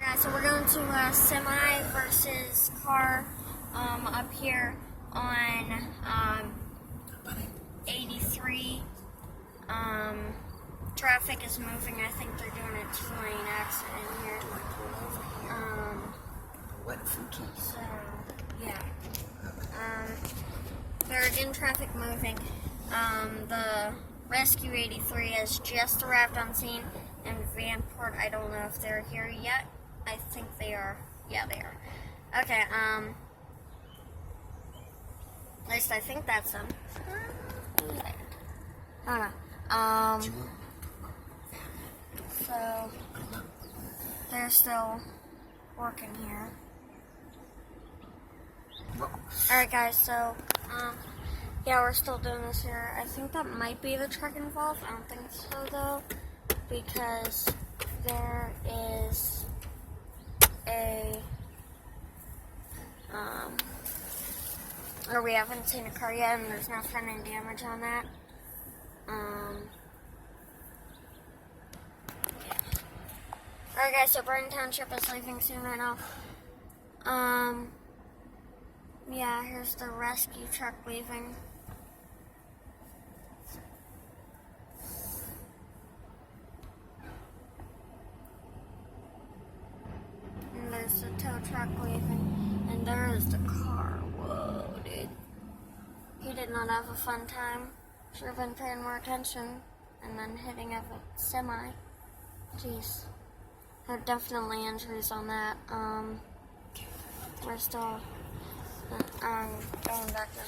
Guys, so we're going to semi versus car up here on 83. Traffic is moving. I think they're doing a two-lane accident here. So, yeah. They're again traffic moving. The Rescue 83 has just arrived on scene, and Vanport, I don't know if they're here yet. I think they are. Yeah, they are. Okay, at least I think that's them. I don't know. So, they're still working here. Alright guys, so, yeah, we're still doing this here. I think that might be the truck involved. I don't think so, though, because there is or we haven't seen a car yet, and there's no front-end damage on that. Alright guys, so Brighton Township is leaving soon right now. Yeah, here's the rescue truck leaving. And there's the tow truck leaving. And there is the car. Whoa, dude. He did not have a fun time. Should have been paying more attention. And then hitting of a semi. Jeez. There are definitely injuries on that. We're still going back to